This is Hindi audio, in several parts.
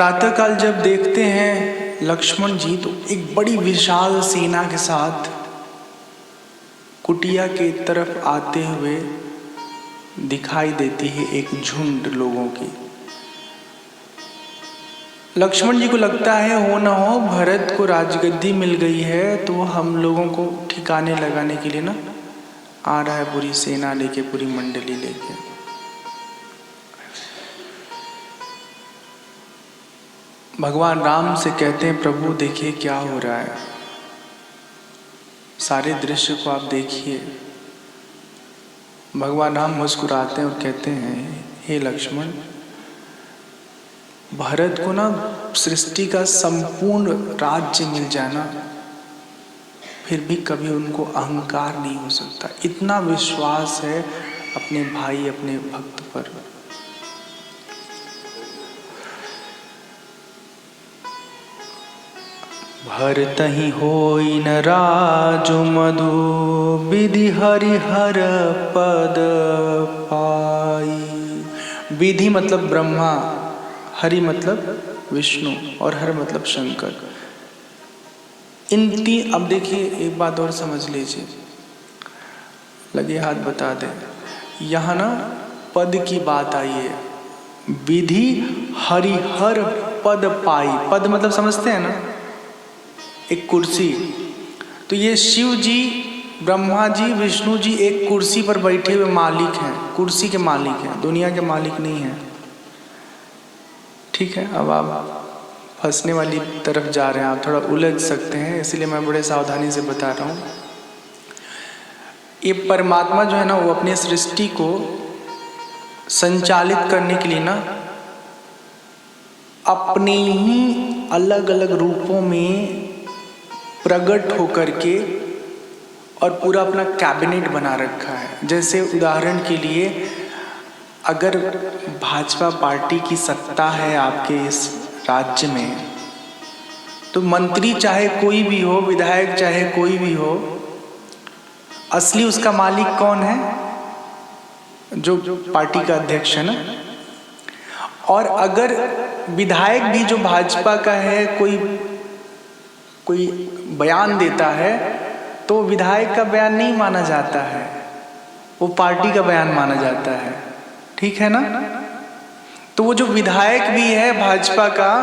प्रातःकाल जब देखते हैं लक्ष्मण जी तो एक बड़ी विशाल सेना के साथ कुटिया की तरफ आते हुए दिखाई देती है एक झुंड लोगों की। लक्ष्मण जी को लगता है हो न हो भरत को राजगद्दी मिल गई है तो वो हम लोगों को ठिकाने लगाने के लिए ना आ रहा है, पूरी सेना लेके, पूरी मंडली लेके। भगवान राम से कहते हैं प्रभु देखिए क्या हो रहा है, सारे दृश्य को आप देखिए। भगवान राम मुस्कुराते हैं और कहते हैं हे लक्ष्मण, भरत को ना सृष्टि का संपूर्ण राज्य मिल जाना फिर भी कभी उनको अहंकार नहीं हो सकता। इतना विश्वास है अपने भाई, अपने भक्त पर। भरतहि होई न राजु मधु विधि हरिहर पद पाई। विधि मतलब ब्रह्मा, हरि मतलब विष्णु और हर मतलब शंकर। इन तीन, अब देखिए एक बात और समझ लीजिए, लगे हाथ बता दे, यहाँ ना पद की बात आई है। विधि हरिहर पद पाई, पद मतलब समझते हैं ना, एक कुर्सी। तो ये शिव जी, ब्रह्मा जी, विष्णु जी एक कुर्सी पर बैठे हुए मालिक हैं, कुर्सी के मालिक हैं, दुनिया के मालिक नहीं हैं। ठीक है, अब आप फंसने वाली तरफ जा रहे हैं, आप थोड़ा उलझ सकते हैं, इसलिए मैं बड़े सावधानी से बता रहा हूँ। ये परमात्मा जो है ना, वो अपनी सृष्टि को संचालित करने के लिए ना अपने ही अलग अलग रूपों में प्रकट होकर के और पूरा अपना कैबिनेट बना रखा है। जैसे उदाहरण के लिए, अगर भाजपा पार्टी की सत्ता है आपके इस राज्य में, तो मंत्री चाहे कोई भी हो, विधायक चाहे कोई भी हो, असली उसका मालिक कौन है? जो पार्टी का अध्यक्ष है ना। और अगर विधायक भी जो भाजपा का है कोई बयान देता है तो विधायक का बयान नहीं माना जाता है, वो पार्टी का बयान माना जाता है। ठीक है ना। तो वो जो विधायक भी है भाजपा का,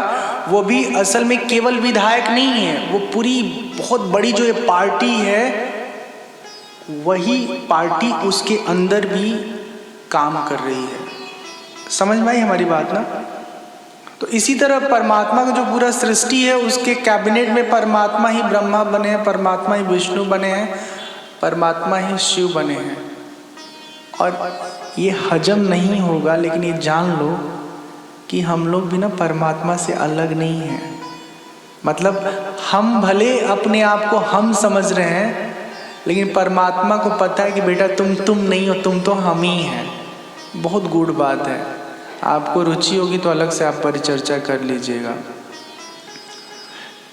वो भी असल में केवल विधायक नहीं है, वो पूरी बहुत बड़ी जो ये पार्टी है, वही पार्टी उसके अंदर भी काम कर रही है। समझ में आई हमारी बात ना। तो इसी तरह परमात्मा का जो पूरा सृष्टि है, उसके कैबिनेट में परमात्मा ही ब्रह्मा बने हैं, परमात्मा ही विष्णु बने हैं, परमात्मा ही शिव बने हैं। और ये हजम नहीं होगा, लेकिन ये जान लो कि हम लोग भी ना परमात्मा से अलग नहीं हैं। मतलब हम भले अपने आप को हम समझ रहे हैं, लेकिन परमात्मा को पता है कि बेटा तुम नहीं हो, तुम तो हम ही हैं। बहुत गूढ़ बात है। आपको रुचि होगी तो अलग से आप परिचर्चा कर लीजिएगा।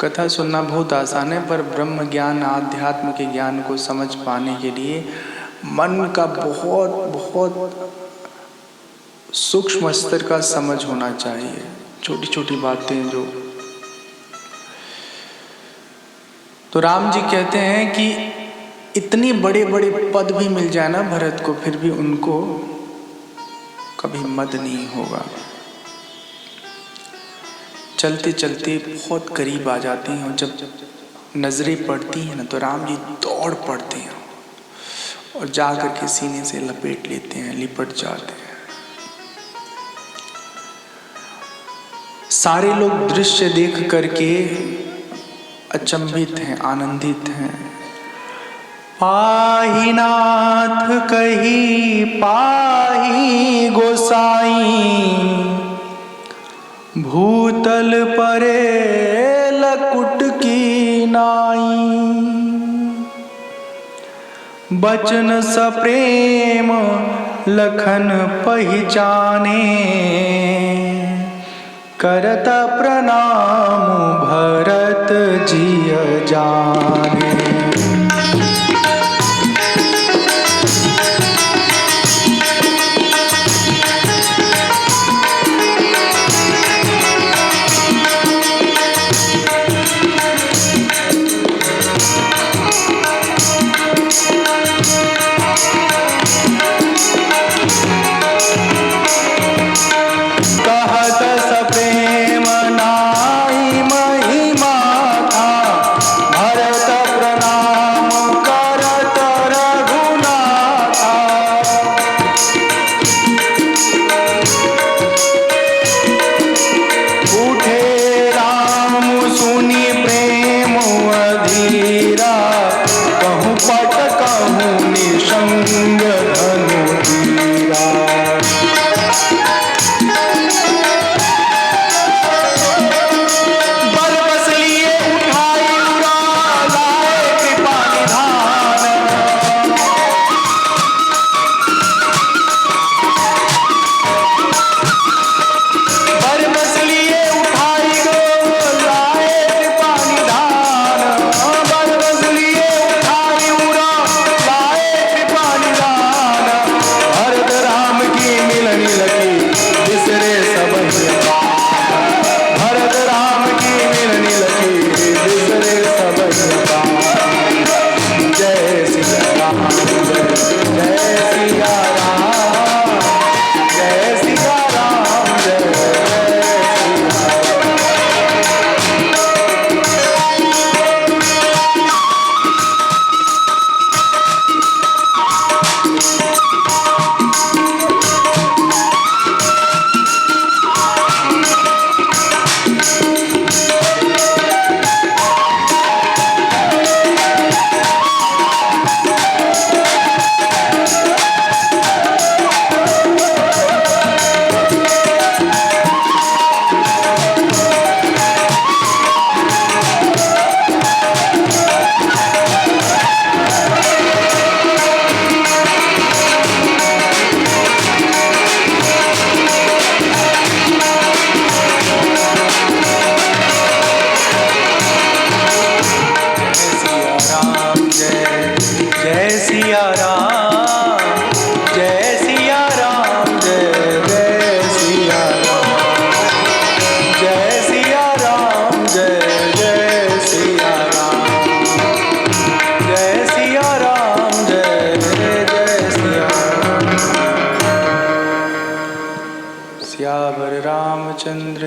कथा सुनना बहुत आसान है, पर ब्रह्म ज्ञान, आध्यात्म के ज्ञान को समझ पाने के लिए मन का बहुत बहुत सूक्ष्म स्तर का समझ होना चाहिए। छोटी छोटी बातें जो, तो राम जी कहते हैं कि इतने बड़े बड़े पद भी मिल जाए ना भरत को, फिर भी उनको कभी मद नहीं होगा। चलते चलते बहुत करीब आ जाते हैं और जब नजरें पड़ती हैं ना, तो राम जी दौड़ पड़ते हैं और जाकर के सीने से लपेट लेते हैं, लिपट जाते हैं। सारे लोग दृश्य देख करके अचंभित हैं, आनंदित हैं। पाहि नाथ कही पाहि गोसाई, भूतल परे लकुट की नाई। बचन सप्रेम लखन पहिचाने, करता प्रणाम भरत जिय जाने।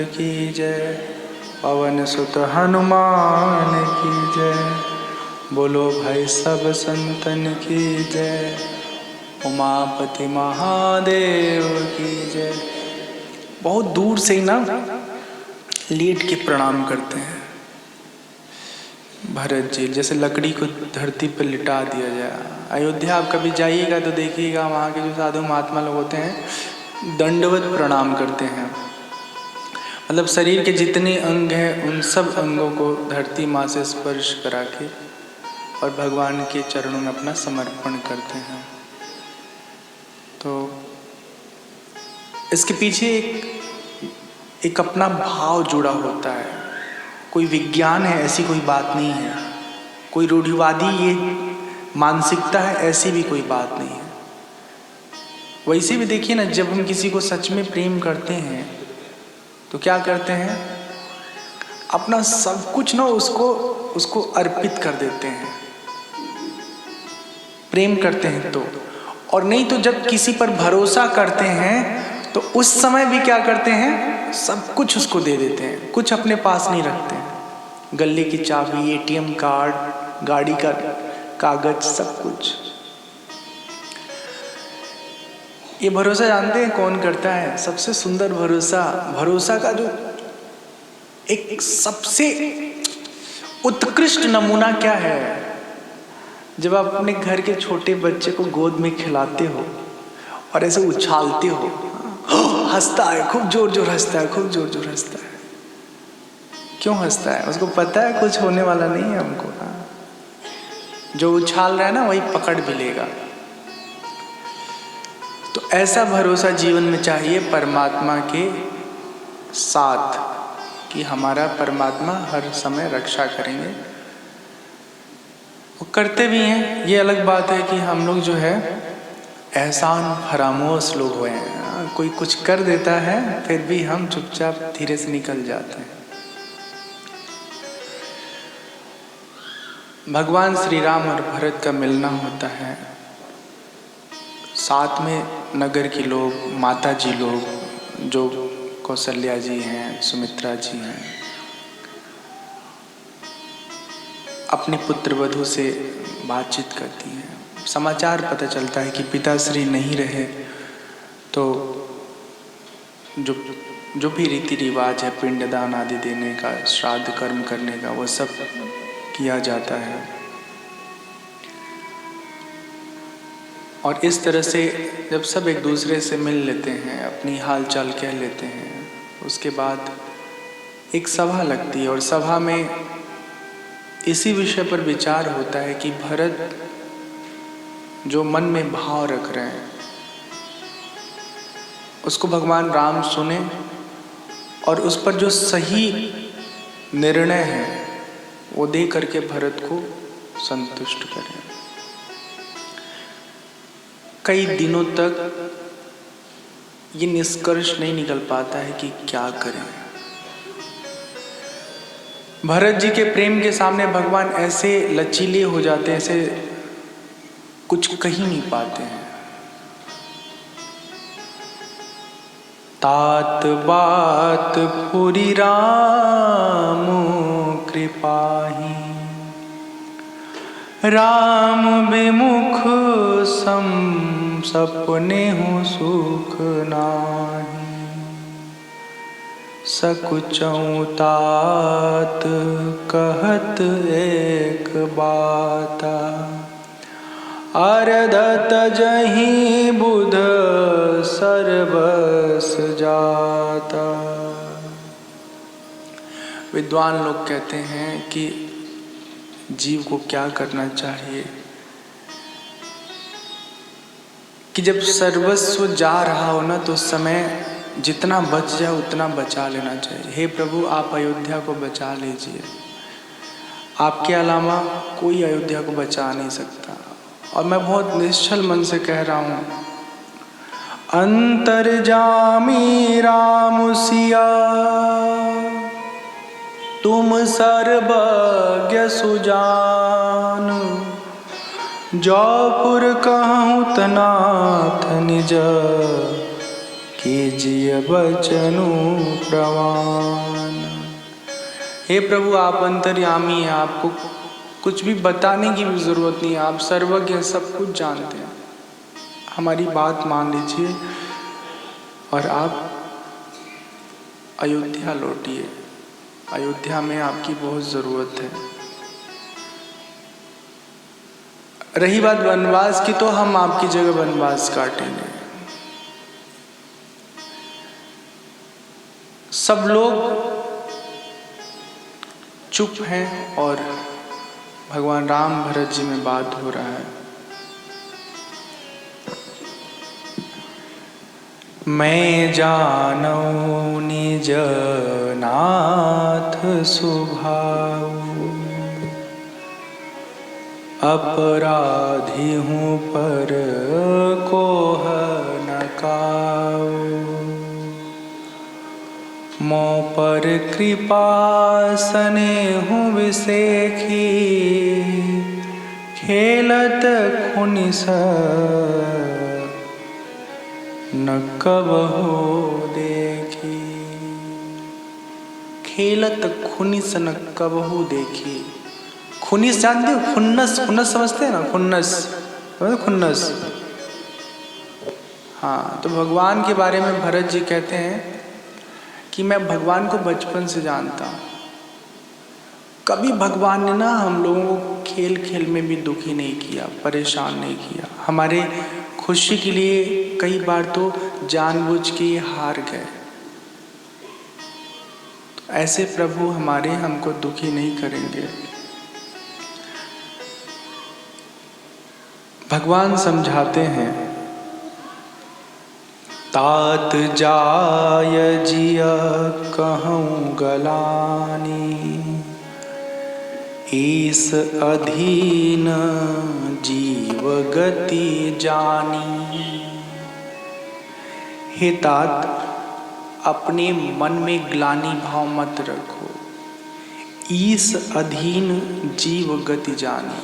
की जय, पवन सुत हनुमान की जय, बोलो भाई सब संतन की जय, उमापति महादेव की जय। बहुत दूर से ही ना लेट के प्रणाम करते हैं भरत जी, जैसे लकड़ी को धरती पर लिटा दिया जाए। अयोध्या आप कभी जाइएगा तो देखिएगा, वहाँ के जो साधु महात्मा लोग होते हैं दंडवत प्रणाम करते हैं। मतलब शरीर के जितने अंग हैं उन सब अंगों को धरती माँ से स्पर्श करा के और भगवान के चरणों में अपना समर्पण करते हैं। तो इसके पीछे एक अपना भाव जुड़ा होता है। कोई विज्ञान है ऐसी कोई बात नहीं है, कोई रूढ़िवादी ये मानसिकता है ऐसी भी कोई बात नहीं है। वैसे भी देखिए ना, जब हम किसी को सच में प्रेम करते हैं तो क्या करते हैं, अपना सब कुछ ना उसको अर्पित कर देते हैं, प्रेम करते हैं तो। और नहीं तो जब किसी पर भरोसा करते हैं तो उस समय भी क्या करते हैं, सब कुछ उसको दे देते हैं, कुछ अपने पास नहीं रखते हैं। गले की चाबी, एटीएम कार्ड, गाड़ी का कागज, सब कुछ। ये भरोसा जानते हैं कौन करता है? सबसे सुंदर भरोसा का जो एक सबसे उत्कृष्ट नमूना क्या है, जब आप अपने घर के छोटे बच्चे को गोद में खिलाते हो और ऐसे उछालते हो, हंसता है, खूब जोर जोर हंसता है, खूब जोर जोर हंसता है। क्यों हंसता है? उसको पता है कुछ होने वाला नहीं है हमको। जो उछाल रहा है ना वही पकड़ भी लेगा। तो ऐसा भरोसा जीवन में चाहिए परमात्मा के साथ कि हमारा परमात्मा हर समय रक्षा करेंगे। वो करते भी हैं। ये अलग बात है कि हम लोग जो है एहसान फरामोश लोग हुए हैं। कोई कुछ कर देता है फिर भी हम चुपचाप धीरे से निकल जाते हैं। भगवान श्री राम और भरत का मिलना होता है, साथ में नगर के लोग, माता जी लोग, जो कौशल्या जी हैं, सुमित्रा जी हैं, अपने पुत्र वधू से बातचीत करती हैं। समाचार पता चलता है कि पिताश्री नहीं रहे तो जो भी रीति रिवाज है, पिंडदान आदि देने का, श्राद्ध कर्म करने का, वो सब किया जाता है। और इस तरह से जब सब एक दूसरे से मिल लेते हैं, अपनी हाल चाल कह लेते हैं, उसके बाद एक सभा लगती है और सभा में इसी विषय पर विचार होता है कि भरत जो मन में भाव रख रहे हैं उसको भगवान राम सुने और उस पर जो सही निर्णय है वो दे करके भरत को संतुष्ट करें। कई दिनों तक ये निष्कर्ष नहीं निकल पाता है कि क्या करें। भरत जी के प्रेम के सामने भगवान ऐसे लचीले हो जाते हैं, ऐसे कुछ कही नहीं पाते हैं। तात बात पुरी राम कृपाही, राम विमुख सम सपने हो सुख नाही, सकुचऊँ तात कहत एक बाता, अरदत जहीं बुध सर्वस जाता। विद्वान लोग कहते हैं कि जीव को क्या करना चाहिए कि जब सर्वस्व जा रहा हो ना तो उस समय जितना बच जाए उतना बचा लेना चाहिए। हे प्रभु, आप अयोध्या को बचा लीजिए, आपके अलावा कोई अयोध्या को बचा नहीं सकता। और मैं बहुत निश्चल मन से कह रहा हूँ, अंतर्जामी राम सिया तुम सर्वज्ञ सुजान, जौपुर कहूँ तनाथ निज कीजिए बचनु प्रवान। हे प्रभु, आप अंतर्यामी हैं, आपको कुछ भी बताने की भी जरूरत नहीं है, आप सर्वज्ञ, सब कुछ जानते हैं। हमारी बात मान लीजिए और आप अयोध्या लौटिए। अयोध्या में आपकी बहुत जरूरत है। रही बात वनवास की, तो हम आपकी जगह वनवास काटेंगे। सब लोग चुप हैं और भगवान राम भरत जी में बात हो रहा है। मैं जानऊ निज नाथ सुभाऊ, अपराधी हूँ पर कोह न काऊ। मों पर कृपा स्नेहु विसेखी, खेलत खुनिस न कबहु देखी। खेलत खुनिस न कबहु देखी। खुनिस जानते हो? खुन्नस, खुन्नस समझते हैं ना? खुन्नस, खुन्नस। हाँ, तो भगवान के बारे में भरत जी कहते हैं कि मैं भगवान को बचपन से जानता हूँ। कभी भगवान ने ना हम लोगों को खेल खेल में भी दुखी नहीं किया, परेशान नहीं किया। हमारे खुशी के लिए कई बार तो जानबूझ के हार गए। तो ऐसे प्रभु हमारे हमको दुखी नहीं करेंगे। भगवान समझाते हैं, तात जाय जिय कहूँ गलानी, ईस अधीन जीव गति जानी। हे तात, अपने मन में ग्लानि भाव मत रखो। ईस अधीन जीव गति जानी।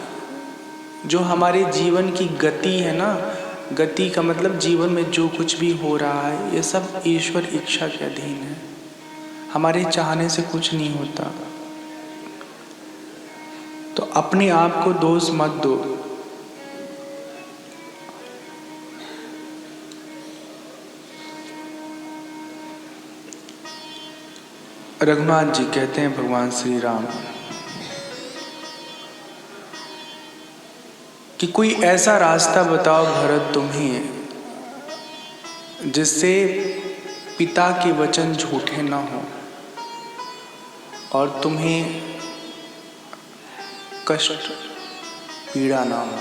जो हमारे जीवन की गति है ना, गति का मतलब जीवन में जो कुछ भी हो रहा है, ये सब ईश्वर इच्छा के अधीन है। हमारे चाहने से कुछ नहीं होता। तो अपने आप को दोष मत दो। रघुनाथ जी कहते हैं भगवान श्री राम कि कोई ऐसा रास्ता बताओ भरत तुम्हें, जिससे पिता के वचन झूठे न हो और तुम्हें कष्ट पीड़ा ना हो।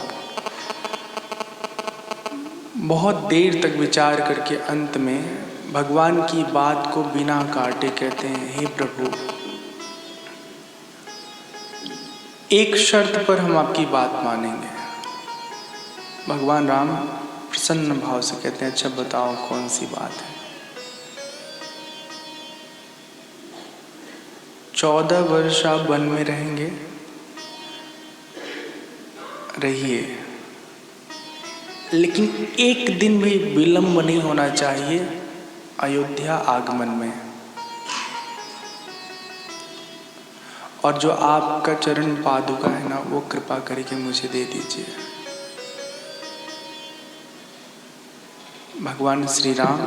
बहुत देर तक विचार करके अंत में भगवान की बात को बिना काटे कहते हैं, हे प्रभु, एक शर्त पर हम आपकी बात मानेंगे। भगवान राम प्रसन्न भाव से कहते हैं, अच्छा बताओ कौन सी बात है। 14 वर्ष आप वन में रहेंगे, रहिए, लेकिन एक दिन भी विलंब नहीं होना चाहिए अयोध्या आगमन में। और जो आपका चरण पादुका है ना, वो कृपा करके मुझे दे दीजिए। भगवान श्री राम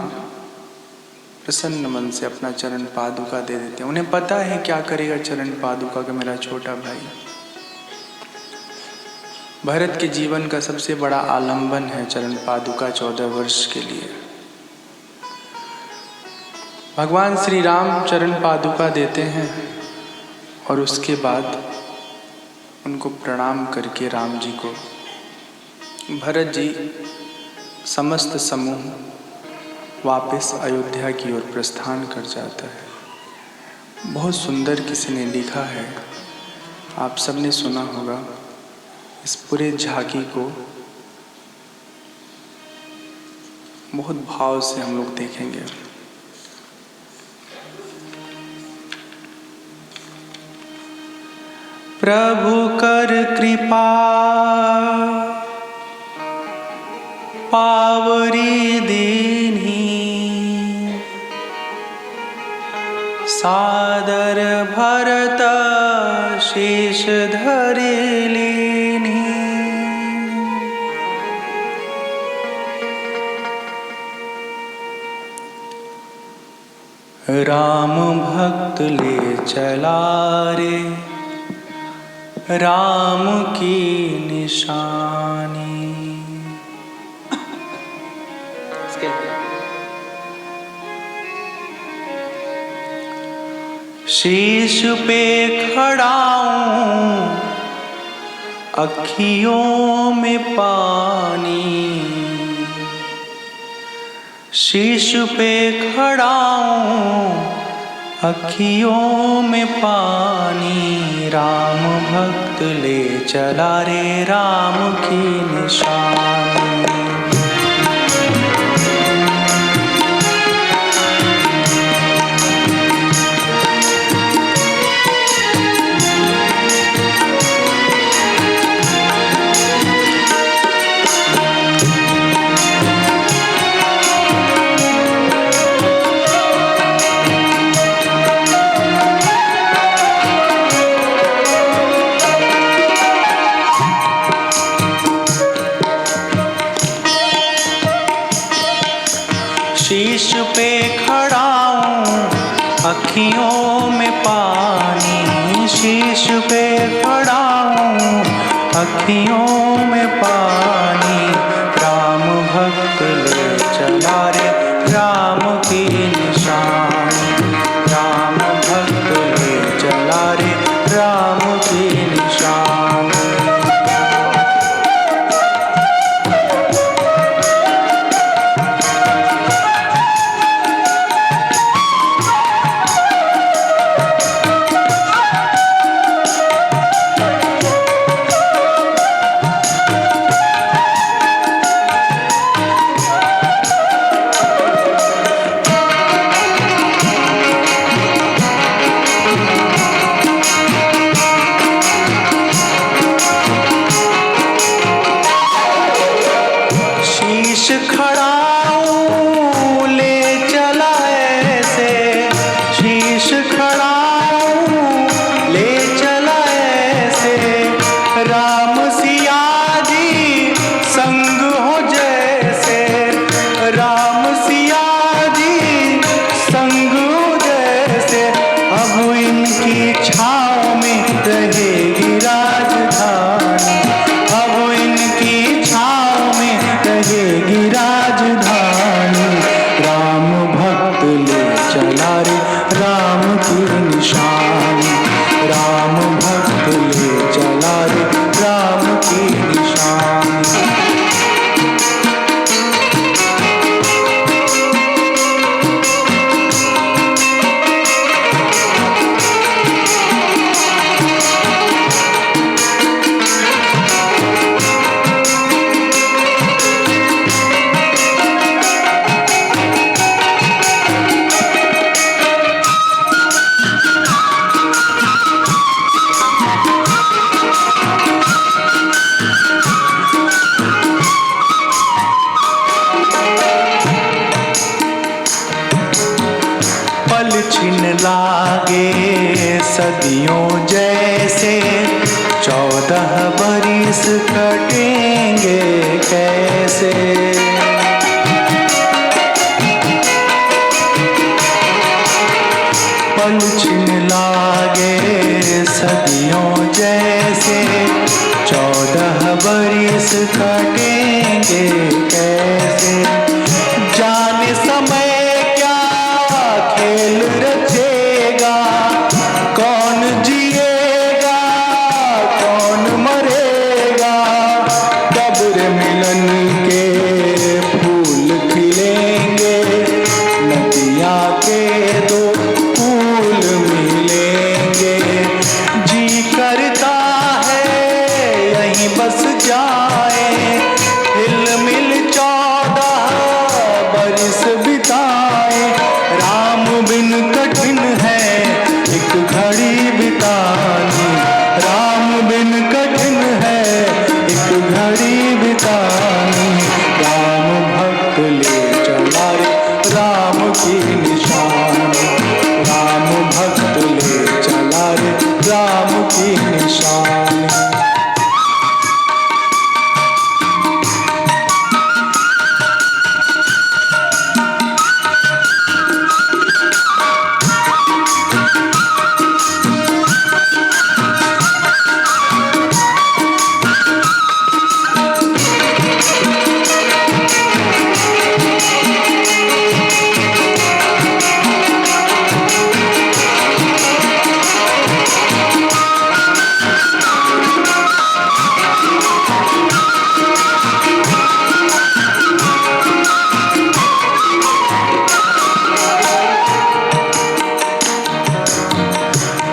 प्रसन्न मन से अपना चरण पादुका दे देते हैं। उन्हें पता है क्या करेगा चरण पादुका का मेरा छोटा भाई। भरत के जीवन का सबसे बड़ा आलंबन है चरण पादुका 14 वर्ष के लिए। भगवान श्री राम चरण पादुका देते हैं और उसके बाद उनको प्रणाम करके राम जी को भरत जी समस्त समूह वापस अयोध्या की ओर प्रस्थान कर जाता है। बहुत सुंदर किसी ने लिखा है, आप सबने सुना होगा। इस पूरे झांकी को बहुत भाव से हम लोग देखेंगे। प्रभु कर कृपा पावरी दीन्ही, सादर भरत शीश धरि लीनी। राम भक्त ले चला रे राम की निशानी। शीश पे खड़ाऊं अखियों में पानी। शीश पे खड़ाऊं अखियों में पानी। राम भक्त ले चला रे राम की निशानी। शीश पे खड़ाऊं अखियों में पानी। शीश पे खड़ाऊं अखियों में पानी। राम भक्त ले चला रे राम की निशानी। राम भक्त ले चला रे राम की निशानी। खड़ाऊं ले चला ऐसे। शीश खड़ाऊं ले चला ऐसे। राम सिया जी संग हो जैसे। राम सिया जी संग हो जैसे। अब इनकी छाँव में रहेगी राजधानी। अब इनकी छाँव में रहेगी राजधानी। राम भक्त ले चला रे राम की निशानी। राम भक्त ले चला रे राम की निशानी। पल छिन लागे सदियों जैसे। 14 बरिस कटेंगे कैसे। पल छिन लागे सदियों जैसे। 14 बरिस कटेंगे कैसे। जाने समय खेल रचेगा। कौन जिएगा कौन मरेगा। कब्र मिलन के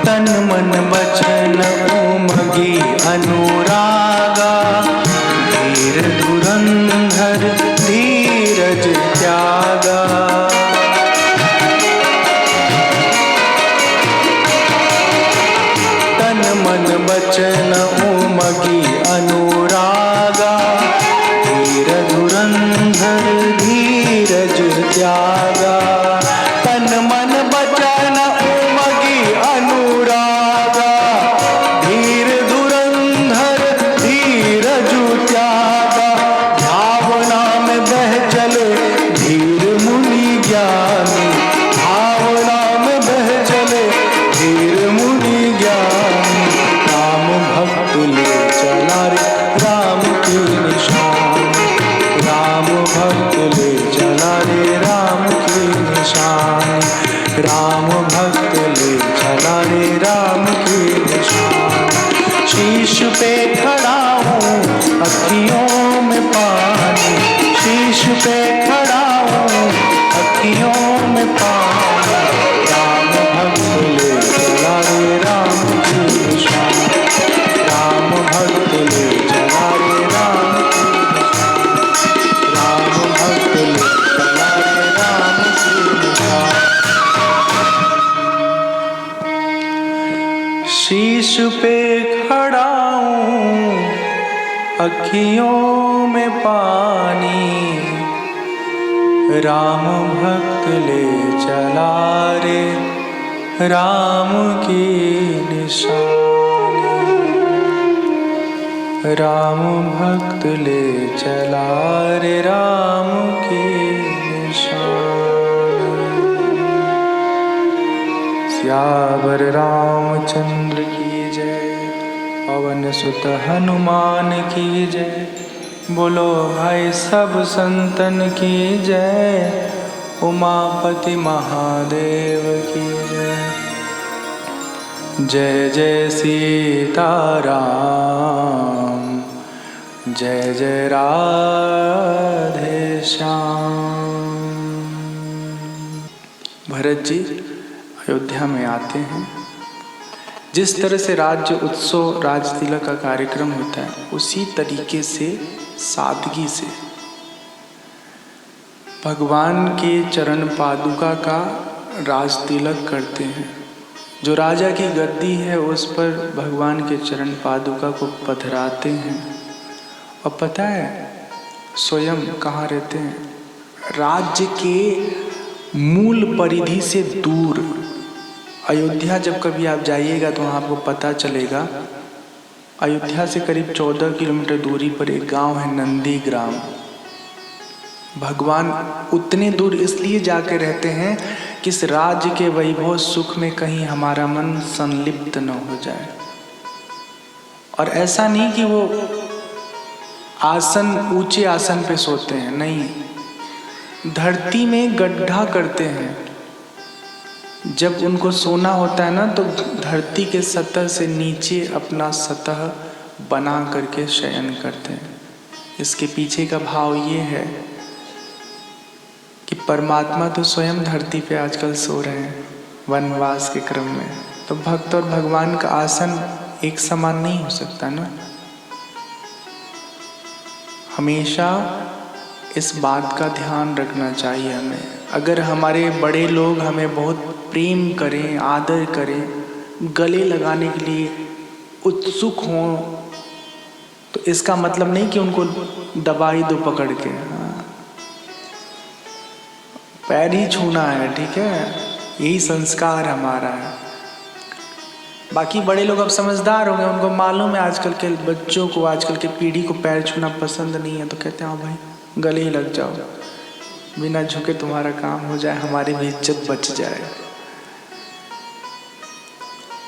तन मन बचन उमगी अनुरागा, धीर धुरंधर धीरज त्यागा। तन मन बचन उमगी अनुरागा, धीर धुरंधर धीरज त्यागा। तन मन बचन उमगी अनुरागा, धीर धुरंधर धीरज त्यागा। भावना में बह चले धीर मुनि ज्ञानी, भावना में बह चले धीर मुनि ज्ञानी। राम भक्त ले चला रे राम की निशान, राम भक्त ले चला रे राम की निशान, राम भक्त ले चला रे राम की निशान। शीश पे खड़ा हूँ अखियों में पानी, शीश पे खड़ा हूँ अखियों में पानी। राम भक्त ले चला रे राम की निशान, राम भक्त ले चला रे राम की निशान, राम भक्त ले चला रे राम की निशान। शीश पे खड़ा हूँ अखियों में पानी, राम भक्त ले चला रे राम की निशान, राम भक्त ले चला रे राम की निशान। सियावर रामचंद्र की जय, पवन सुत हनुमान की जय। बोलो भाई सब संतन की जय, उमापति महादेव की जय। जय जय सीताराम, जय जय राधे श्याम। भरत जी अयोध्या में आते हैं। जिस तरह से राज्य उत्सव राज तिलक का कार्यक्रम होता है, उसी तरीके से सादगी से भगवान के चरण पादुका का राज तिलक करते हैं। जो राजा की गद्दी है उस पर भगवान के चरण पादुका को पधराते हैं। और पता है स्वयं कहाँ रहते हैं? राज्य के मूल परिधि से दूर। अयोध्या जब कभी आप जाइएगा तो वहाँ आपको पता चलेगा, अयोध्या से करीब 14 किलोमीटर दूरी पर एक गांव है नंदी ग्राम। भगवान उतने दूर इसलिए जाके रहते हैं कि इस राज्य के वैभव सुख में कहीं हमारा मन संलिप्त न हो जाए। और ऐसा नहीं कि वो आसन ऊंचे आसन पे सोते हैं, नहीं, धरती में गड्ढा करते हैं। जब उनको सोना होता है ना तो धरती के सतह से नीचे अपना सतह बना करके शयन करते हैं। इसके पीछे का भाव ये है कि परमात्मा तो स्वयं धरती पे आजकल सो रहे हैं वनवास के क्रम में, तो भक्त और भगवान का आसन एक समान नहीं हो सकता ना। हमेशा इस बात का ध्यान रखना चाहिए हमें। अगर हमारे बड़े लोग हमें बहुत प्रेम करें, आदर करें, गले लगाने के लिए उत्सुक हों, तो इसका मतलब नहीं कि उनको दबाई दो पकड़ के। हाँ, पैर ही छूना है, ठीक है, यही संस्कार हमारा है। बाकी बड़े लोग अब समझदार हो गए, उनको मालूम है आजकल के बच्चों को, आजकल के पीढ़ी को पैर छूना पसंद नहीं है, तो कहते हैं हाँ भाई गले ही लग जाओ, बिना झुके तुम्हारा काम हो जाए, हमारी भी इज्जत बच जाए।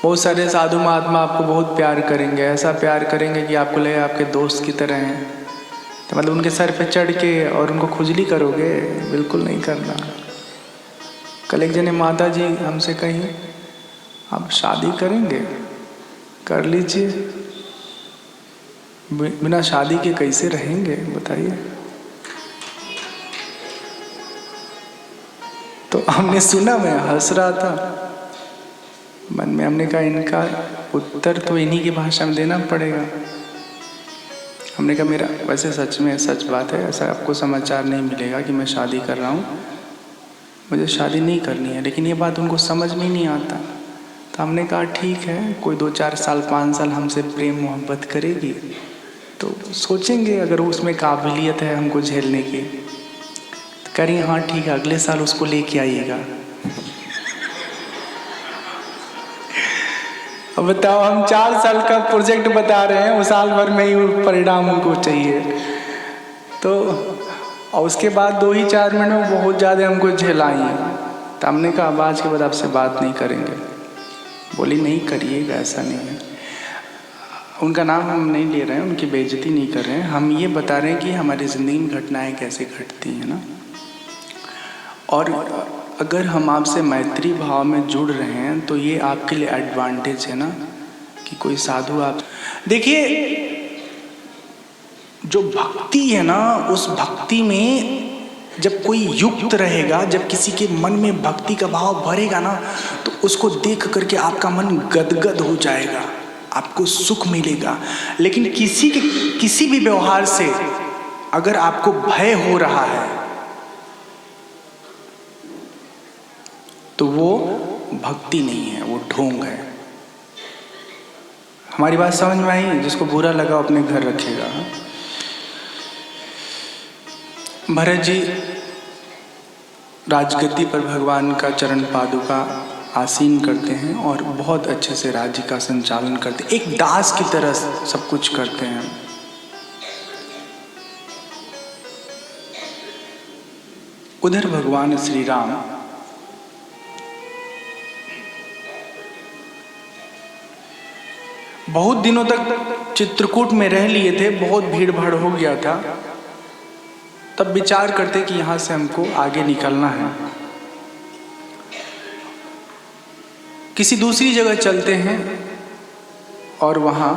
बहुत सारे साधु महात्मा आपको बहुत प्यार करेंगे, ऐसा प्यार करेंगे कि आपको लगे आपके दोस्त की तरह हैं। तो मतलब उनके सर पे चढ़ के और उनको खुजली करोगे, बिल्कुल नहीं करना। कल एक जने माता जी हमसे कही, आप शादी करेंगे? कर लीजिए, बिना शादी के कैसे रहेंगे बताइए। तो हमने सुना, मैं हंस रहा था मन हमने कहा इनका उत्तर तो इन्हीं की भाषा में देना पड़ेगा। हमने कहा मेरा वैसे सच में सच बात है, ऐसा आपको समाचार नहीं मिलेगा कि मैं शादी कर रहा हूँ, मुझे शादी नहीं करनी है, लेकिन ये बात उनको समझ में नहीं आता। तो हमने कहा ठीक है, कोई 2-4 साल 5 साल हमसे प्रेम मोहब्बत करेगी तो सोचेंगे अगर उसमें काबिलियत है हमको झेलने की। तो कह रही हाँ ठीक है, अगले साल उसको लेके आइएगा। अब बताओ, हम 4 साल का प्रोजेक्ट बता रहे हैं, वो साल भर में ही परिणाम उनको चाहिए। तो और उसके बाद 2 ही 4 महीने में बहुत ज़्यादा हमको झेलाई। तो हमने कहा अब आज के बाद आपसे बात नहीं करेंगे। बोली नहीं करिएगा, ऐसा नहीं है। उनका नाम हम नहीं ले रहे हैं, उनकी बेइज्जती नहीं कर रहे हैं, हम ये बता रहे हैं कि हमारी ज़िंदगी में घटनाएं कैसे घटती हैं ना। और अगर हम आपसे मैत्री भाव में जुड़ रहे हैं तो ये आपके लिए एडवांटेज है ना कि कोई साधु आप देखिए, जो भक्ति है ना, उस भक्ति में जब कोई युक्त रहेगा, जब किसी के मन में भक्ति का भाव भरेगा ना, तो उसको देख करके आपका मन गदगद हो जाएगा, आपको सुख मिलेगा। लेकिन किसी भी व्यवहार से अगर आपको भय हो रहा है तो वो भक्ति नहीं है, वो ढोंग है। हमारी बात समझ में आई? जिसको बुरा लगा अपने घर रखेगा। भरत जी राजगद्दी पर भगवान का चरण पादुका आसीन करते हैं और बहुत अच्छे से राज्य का संचालन करते हैं, एक दास की तरह सब कुछ करते हैं। उधर भगवान श्री राम बहुत दिनों तक चित्रकूट में रह लिए थे, बहुत भीड़ भाड़ हो गया था। तब विचार करते कि यहाँ से हमको आगे निकलना है, किसी दूसरी जगह चलते हैं और वहाँ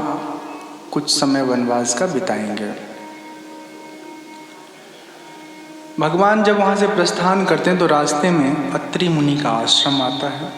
कुछ समय वनवास का बिताएंगे। भगवान जब वहाँ से प्रस्थान करते हैं तो रास्ते में अत्रि मुनि का आश्रम आता है।